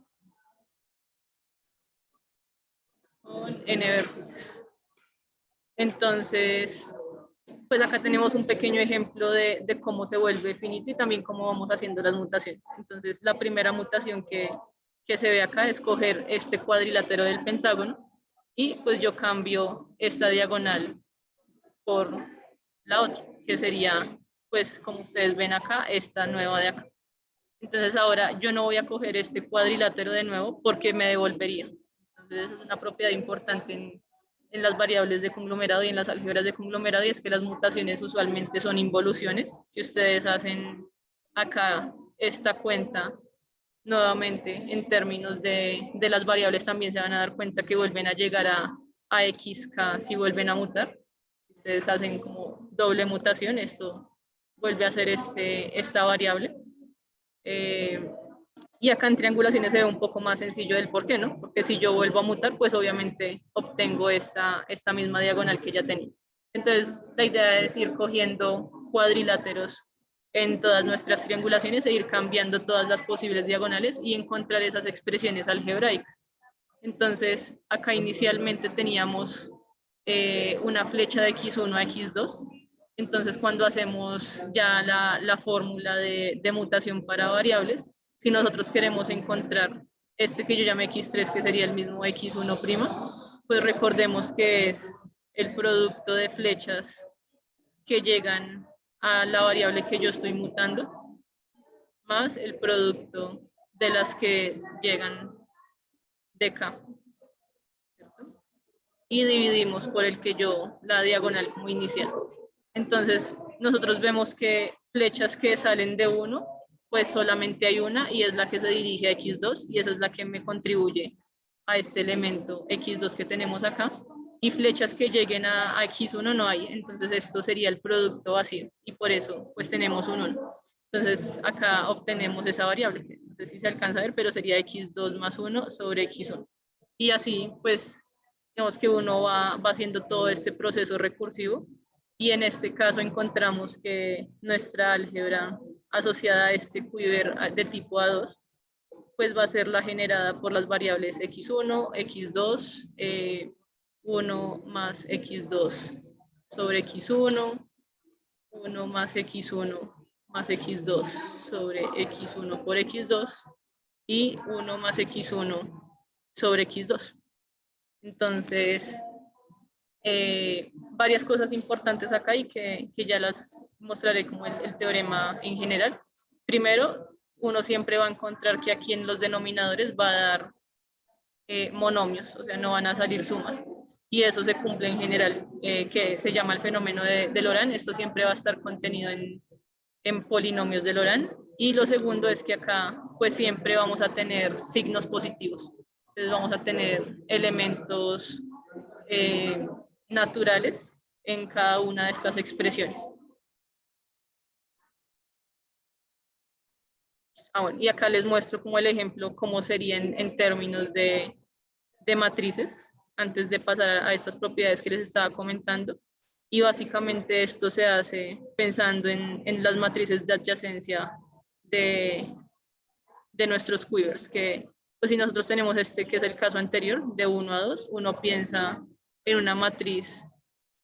con n vértices. Entonces, pues acá tenemos un pequeño ejemplo de cómo se vuelve finito y también cómo vamos haciendo las mutaciones. Entonces, la primera mutación que se ve acá es coger este cuadrilátero del pentágono y pues yo cambio esta diagonal por la otra, que sería, pues como ustedes ven acá, esta nueva de acá. Entonces ahora yo no voy a coger este cuadrilátero de nuevo porque me devolvería. Entonces es una propiedad importante en las variables de conglomerado y en las álgebras de conglomerado, y es que las mutaciones usualmente son involuciones. Si ustedes hacen acá esta cuenta nuevamente en términos de las variables, también se van a dar cuenta que vuelven a llegar a xk si vuelven a mutar. Si ustedes hacen como doble mutación, esto vuelve a ser esta variable. Y acá en triangulaciones se ve un poco más sencillo del por qué, ¿no? Porque si yo vuelvo a mutar, pues obviamente obtengo esta misma diagonal que ya tenía. Entonces, la idea es ir cogiendo cuadriláteros en todas nuestras triangulaciones e ir cambiando todas las posibles diagonales y encontrar esas expresiones algebraicas. Entonces, acá inicialmente teníamos una flecha de x1 a x2. Entonces, cuando hacemos ya la fórmula de mutación para variables, si nosotros queremos encontrar este que yo llamo x3, que sería el mismo x1', pues recordemos que es el producto de flechas que llegan a la variable que yo estoy mutando, más el producto de las que llegan de acá. Y dividimos por el que yo, la diagonal como inicial. Entonces, nosotros vemos que flechas que salen de 1, pues solamente hay una y es la que se dirige a x2 y esa es la que me contribuye a este elemento x2 que tenemos acá. Y flechas que lleguen a x1 no hay, entonces esto sería el producto vacío y por eso pues tenemos un 1. Entonces acá obtenemos esa variable, que no sé si se alcanza a ver, pero sería x2 más 1 sobre x1. Y así pues digamos que uno va haciendo todo este proceso recursivo y en este caso encontramos que nuestra álgebra asociada a este quiver de tipo A2 pues va a ser la generada por las variables x1, x2, 1 más x2 sobre x1, 1 más x1 más x2 sobre x1 por x2 y 1 más x1 sobre x2. Entonces, varias cosas importantes acá y que ya las mostraré como el teorema en general. Primero, uno siempre va a encontrar que aquí en los denominadores va a dar monomios, o sea, no van a salir sumas. Y eso se cumple en general, que se llama el fenómeno de Laurent. Esto siempre va a estar contenido en polinomios de Laurent. Y lo segundo es que acá, pues siempre vamos a tener signos positivos. Entonces vamos a tener elementos naturales en cada una de estas expresiones. Bueno, y acá les muestro como el ejemplo, cómo sería en términos de matrices, antes de pasar a estas propiedades que les estaba comentando. Y básicamente esto se hace pensando en las matrices de adyacencia de nuestros quivers, que pues si nosotros tenemos este que es el caso anterior, de 1 a 2, uno piensa en una matriz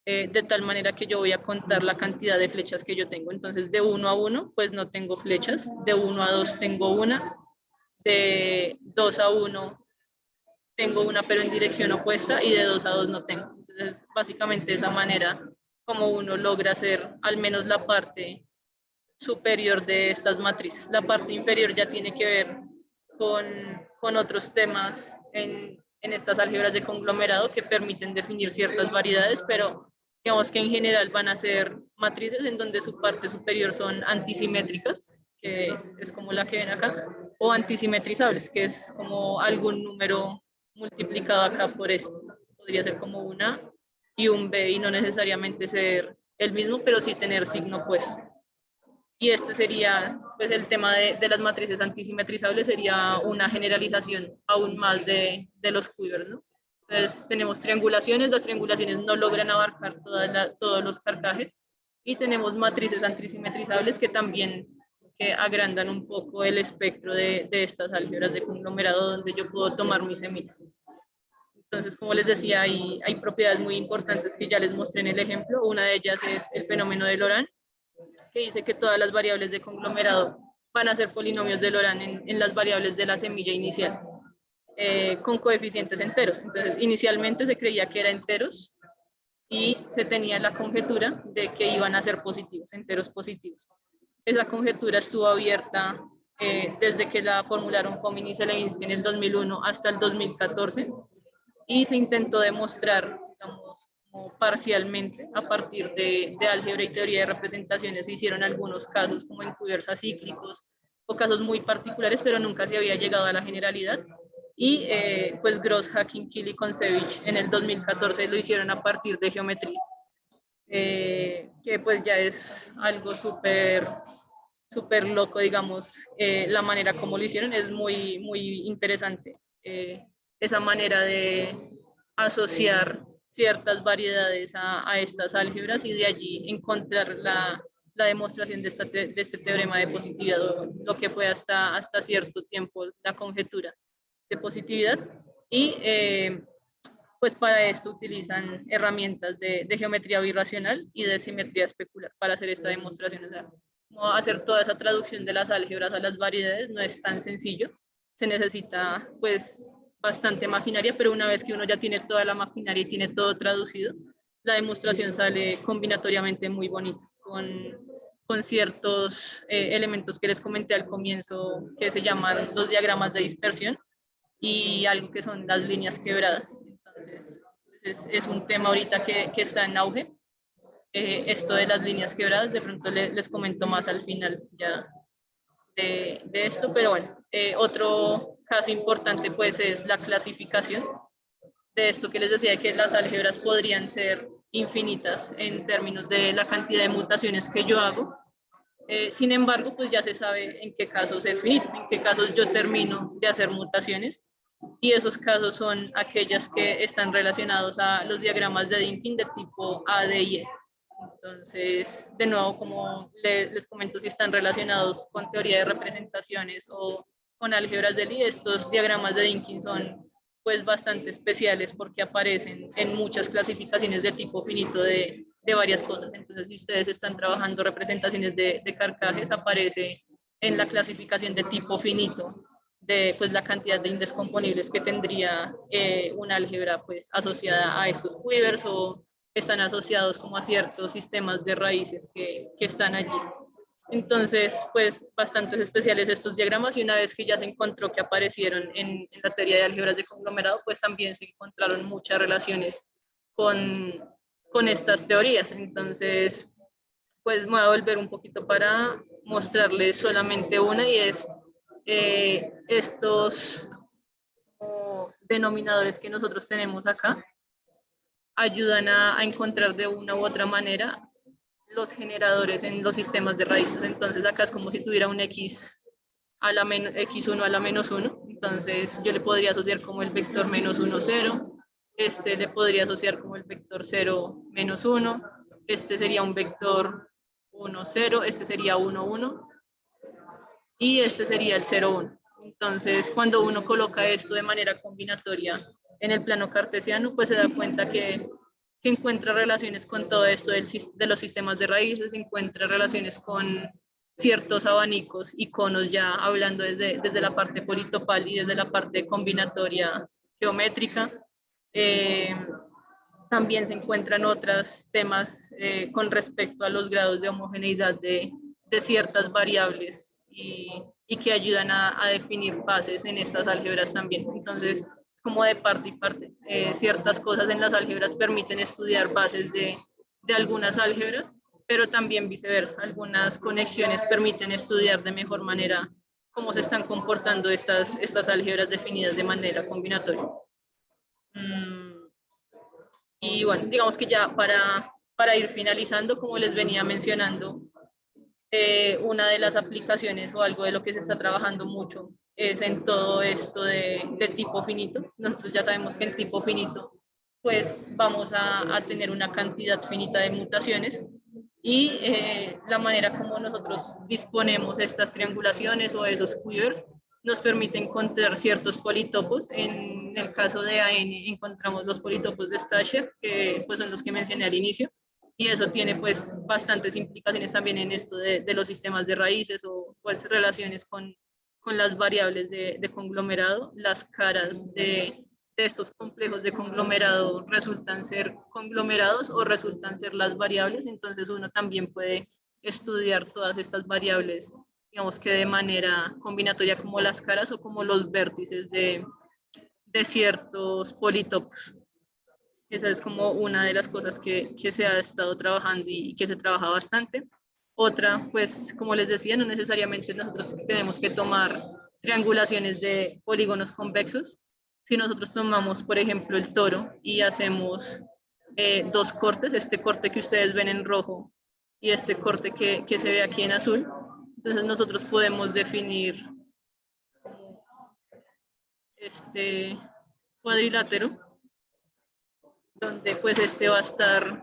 de tal manera que yo voy a contar la cantidad de flechas que yo tengo. Entonces, de 1 a 1, pues no tengo flechas. De 1 a 2 tengo una. De 2 a 1 tengo una, pero en dirección opuesta. Y de 2 a 2 no tengo. Entonces, básicamente de esa manera, como uno logra hacer al menos la parte superior de estas matrices. La parte inferior ya tiene que ver con otros temas en estas álgebras de conglomerado que permiten definir ciertas variedades, pero Digamos que en general van a ser matrices en donde su parte superior son antisimétricas, que es como la que ven acá, o antisimetrizables, que es como algún número multiplicado acá por esto. Podría ser como una y un B y no necesariamente ser el mismo, pero sí tener signo opuesto. Y este sería, pues el tema de las matrices antisimetrizables sería una generalización aún más de los quivers, ¿no? Entonces tenemos triangulaciones, las triangulaciones no logran abarcar todos los carcajes y tenemos matrices antisimetrizables que también que agrandan un poco el espectro de estas álgebras de conglomerado donde yo puedo tomar mis semillas. Entonces, como les decía, hay propiedades muy importantes que ya les mostré en el ejemplo. Una de ellas es el fenómeno de Laurent, que dice que todas las variables de conglomerado van a ser polinomios de Laurent en las variables de la semilla inicial, con coeficientes enteros. Entonces, inicialmente se creía que eran enteros y se tenía la conjetura de que iban a ser positivos, enteros positivos. Esa conjetura estuvo abierta desde que la formularon Fomin y Selevinsky en el 2001 hasta el 2014 y se intentó demostrar, digamos, como parcialmente a partir de álgebra y teoría de representaciones. Se hicieron algunos casos como encubiertos acíclicos o casos muy particulares, pero nunca se había llegado a la generalidad. Y pues Gross, Hacking, Kill y Koncevich en el 2014 lo hicieron a partir de geometría, que pues ya es algo súper loco, digamos, la manera como lo hicieron es muy interesante. Esa manera de asociar ciertas variedades a estas álgebras y de allí encontrar la demostración de este teorema de positividad, lo que fue hasta cierto tiempo la conjetura de positividad. Y pues para esto utilizan herramientas de geometría birracional y de simetría especular para hacer esta demostración. O sea, como hacer toda esa traducción de las álgebras a las variedades no es tan sencillo. Se necesita pues bastante maquinaria, pero una vez que uno ya tiene toda la maquinaria y tiene todo traducido, la demostración sale combinatoriamente muy bonita, con ciertos elementos que les comenté al comienzo, que se llaman los diagramas de dispersión y algo que son las líneas quebradas. Entonces, es un tema ahorita que está en auge. Esto de las líneas quebradas, de pronto les comento más al final ya de esto, pero bueno, otro caso importante pues es la clasificación de esto que les decía, que las álgebras podrían ser infinitas en términos de la cantidad de mutaciones que yo hago. Sin embargo, pues ya se sabe en qué casos es finito, en qué casos yo termino de hacer mutaciones, y esos casos son aquellas que están relacionados a los diagramas de Dynkin de tipo A, D y E. Entonces, de nuevo, como les comento, si están relacionados con teoría de representaciones o con álgebras de Lie, estos diagramas de Dynkin son pues bastante especiales porque aparecen en muchas clasificaciones de tipo finito de varias cosas. Entonces, si ustedes están trabajando representaciones de carcajes, aparece en la clasificación de tipo finito de pues la cantidad de indescomponibles que tendría una álgebra pues asociada a estos quivers o están asociados como a ciertos sistemas de raíces que están allí. Entonces, pues bastantes especiales estos diagramas y una vez que ya se encontró que aparecieron en la teoría de álgebras de conglomerado, pues también se encontraron muchas relaciones con estas teorías. Entonces, pues me voy a volver un poquito para mostrarles solamente una y es estos denominadores que nosotros tenemos acá ayudan a encontrar de una u otra manera los generadores en los sistemas de raíces. Entonces acá es como si tuviera un x a la x1 a la menos 1. Entonces yo le podría asociar como el vector menos 1, 0. Este le podría asociar como el vector 0, menos 1. Este sería un vector 1, 0. Este sería 1, 1. Y este sería el 0, 1. Entonces, cuando uno coloca esto de manera combinatoria en el plano cartesiano, pues se da cuenta que encuentra relaciones con todo esto de los sistemas de raíces, encuentra relaciones con ciertos abanicos y conos ya hablando desde la parte politopal y desde la parte combinatoria geométrica. También se encuentran otros temas con respecto a los grados de homogeneidad de ciertas variables y que ayudan a definir bases en estas álgebras también. Entonces, es como de parte y parte. Ciertas cosas en las álgebras permiten estudiar bases de algunas álgebras, pero también viceversa. Algunas conexiones permiten estudiar de mejor manera cómo se están comportando estas álgebras definidas de manera combinatoria. Y bueno, digamos que ya para ir finalizando, como les venía mencionando, una de las aplicaciones o algo de lo que se está trabajando mucho es en todo esto de tipo finito. Nosotros ya sabemos que en tipo finito pues vamos a tener una cantidad finita de mutaciones y la manera como nosotros disponemos estas triangulaciones o esos queers nos permite encontrar ciertos politopos. En el caso de AN encontramos los politopos de Stashev, que pues son los que mencioné al inicio, y eso tiene pues bastantes implicaciones también en esto de los sistemas de raíces o pues relaciones con las variables de conglomerado. Las caras de estos complejos de conglomerado resultan ser conglomerados o resultan ser las variables, entonces uno también puede estudiar todas estas variables, digamos que de manera combinatoria, como las caras o como los vértices de ciertos politopos. Esa es como una de las cosas que se ha estado trabajando y que se trabaja bastante. Otra, pues como les decía, no necesariamente nosotros tenemos que tomar triangulaciones de polígonos convexos. Si nosotros tomamos, por ejemplo, el toro y hacemos dos cortes, este corte que ustedes ven en rojo y este corte que se ve aquí en azul, entonces nosotros podemos definir este cuadrilátero, donde pues este va a estar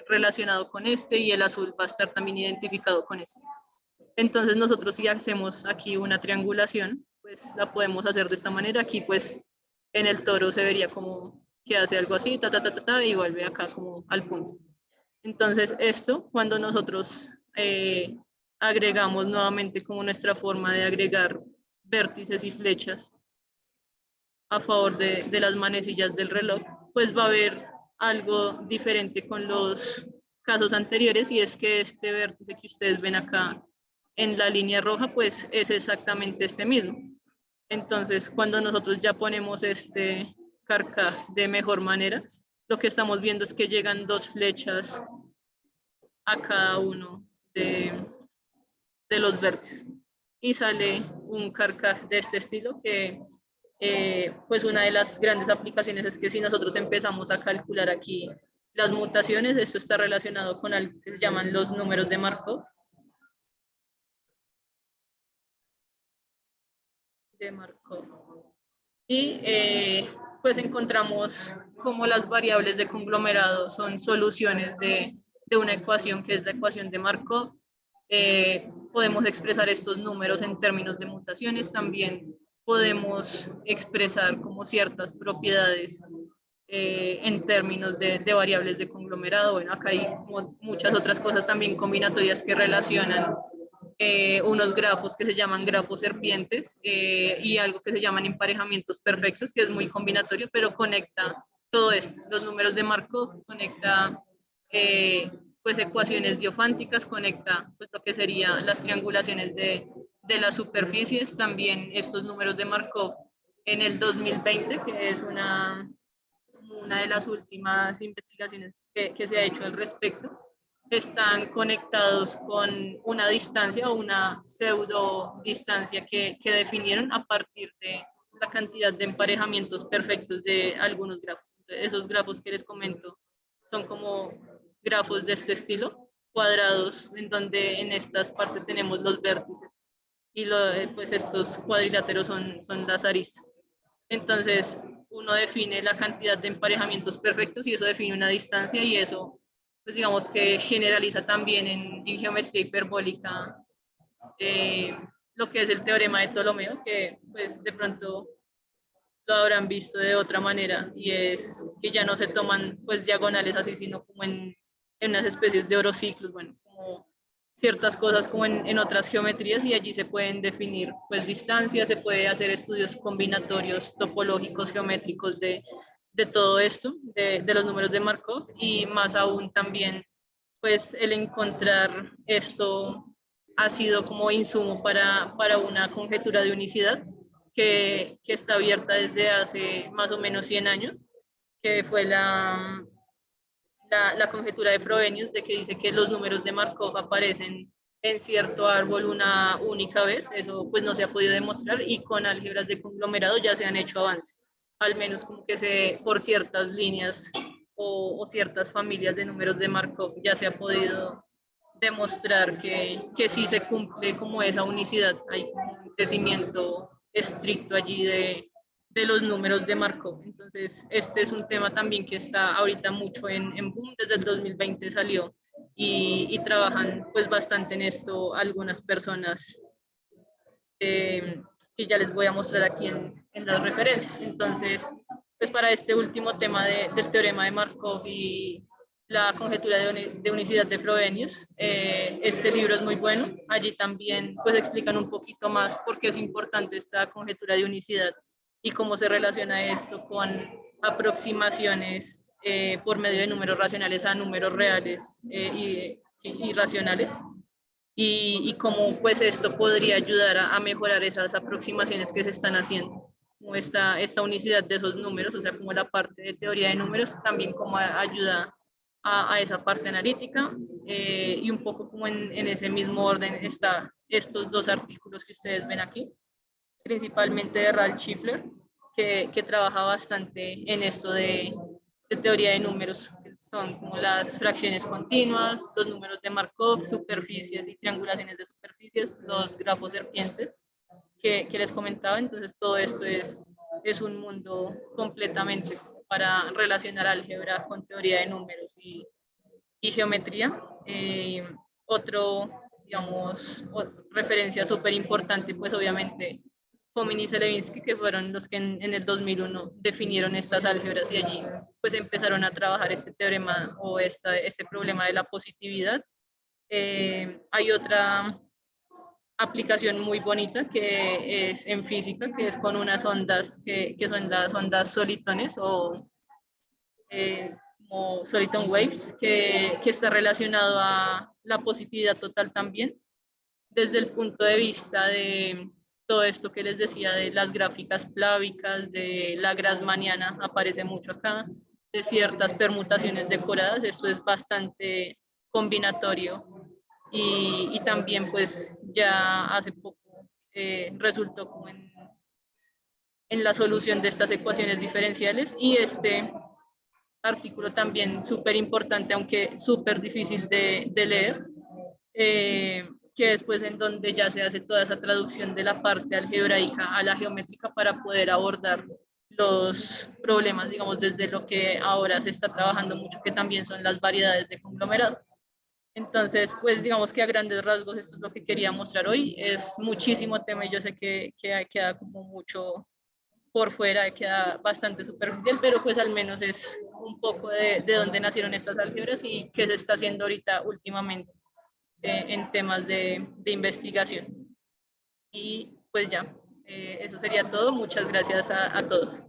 relacionado con este y el azul va a estar también identificado con este. Entonces nosotros si hacemos aquí una triangulación, pues la podemos hacer de esta manera. Aquí pues en el toro se vería como que hace algo así, y vuelve acá como al punto. Entonces esto, cuando nosotros agregamos nuevamente como nuestra forma de agregar vértices y flechas a favor de las manecillas del reloj, pues va a haber algo diferente con los casos anteriores, y es que este vértice que ustedes ven acá en la línea roja, pues es exactamente este mismo. Entonces, cuando nosotros ya ponemos este carcaj de mejor manera, lo que estamos viendo es que llegan dos flechas a cada uno de los vértices y sale un carcaj de este estilo que pues una de las grandes aplicaciones es que si nosotros empezamos a calcular aquí las mutaciones, esto está relacionado con algo que se llaman los números de Markov. Y pues encontramos cómo las variables de conglomerado son soluciones de una ecuación que es la ecuación de Markov. Podemos expresar estos números en términos de mutaciones, también podemos expresar como ciertas propiedades en términos de variables de conglomerado. Bueno, acá hay como muchas otras cosas también combinatorias que relacionan unos grafos que se llaman grafos serpientes y algo que se llaman emparejamientos perfectos, que es muy combinatorio, pero conecta todo esto, los números de Markov, conecta pues ecuaciones diofánticas, conecta pues, lo que serían las triangulaciones de las superficies, también estos números de Markov en el 2020, que es una de las últimas investigaciones que se ha hecho al respecto, están conectados con una distancia o una pseudo distancia que definieron a partir de la cantidad de emparejamientos perfectos de algunos grafos. Esos grafos que les comento son como grafos de este estilo, cuadrados, en donde en estas partes tenemos los vértices y pues estos cuadriláteros son las aristas. Entonces, uno define la cantidad de emparejamientos perfectos y eso define una distancia, y eso, pues digamos que generaliza también en geometría hiperbólica lo que es el teorema de Ptolomeo, que pues de pronto lo habrán visto de otra manera, y es que ya no se toman pues diagonales así, sino como en unas especies de orociclos, bueno, como ciertas cosas como en otras geometrías, y allí se pueden definir pues distancias, se puede hacer estudios combinatorios topológicos geométricos de todo esto, de los números de Markov, y más aún también pues el encontrar esto ha sido como insumo para una conjetura de unicidad que está abierta desde hace más o menos 100 años, que fue la conjetura de Frobenius, de que dice que los números de Markov aparecen en cierto árbol una única vez. Eso pues no se ha podido demostrar, y con álgebras de conglomerado ya se han hecho avances, al menos como que por ciertas líneas o ciertas familias de números de Markov ya se ha podido demostrar que sí se cumple como esa unicidad. Hay un crecimiento estricto allí de los números de Markov. Entonces, este es un tema también que está ahorita mucho en boom. Desde el 2020 salió, y trabajan pues bastante en esto algunas personas, que ya les voy a mostrar aquí en las referencias. Entonces, pues para este último tema del teorema de Markov y la conjetura de unicidad de Frobenius, este libro es muy bueno. Allí también pues explican un poquito más por qué es importante esta conjetura de unicidad y cómo se relaciona esto con aproximaciones por medio de números racionales a números reales y racionales, y cómo pues esto podría ayudar a mejorar esas aproximaciones que se están haciendo, como esta unicidad de esos números, o sea, como la parte de teoría de números, también como ayuda a esa parte analítica, y un poco como en ese mismo orden está estos dos artículos que ustedes ven aquí, principalmente de Ralph Schiffler, que trabaja bastante en esto de teoría de números, que son como las fracciones continuas, los números de Markov, superficies y triangulaciones de superficies, los grafos serpientes que les comentaba. Entonces todo esto es un mundo completamente para relacionar álgebra con teoría de números y geometría. Otro, digamos, referencia súper importante, pues obviamente Fomin y Selevinsky, que fueron los que en el 2001 definieron estas álgebras, y allí pues empezaron a trabajar este teorema o este problema de la positividad. Hay otra aplicación muy bonita que es en física, que es con unas ondas que son las ondas solitones o como Soliton Waves, que está relacionado a la positividad total también, desde el punto de vista de todo esto que les decía de las gráficas plávicas, de la grassmanniana, aparece mucho acá, de ciertas permutaciones decoradas. Esto es bastante combinatorio, y también pues ya hace poco resultó como en la solución de estas ecuaciones diferenciales, y este artículo también súper importante, aunque súper difícil de leer, que después en donde ya se hace toda esa traducción de la parte algebraica a la geométrica para poder abordar los problemas, digamos, desde lo que ahora se está trabajando mucho, que también son las variedades de conglomerado. Entonces, pues digamos que a grandes rasgos esto es lo que quería mostrar hoy. Es muchísimo tema y yo sé que queda como mucho por fuera, queda bastante superficial, pero pues al menos es un poco de dónde nacieron estas álgebras y qué se está haciendo ahorita últimamente en temas de investigación. Y pues ya, eso sería todo. Muchas gracias a todos.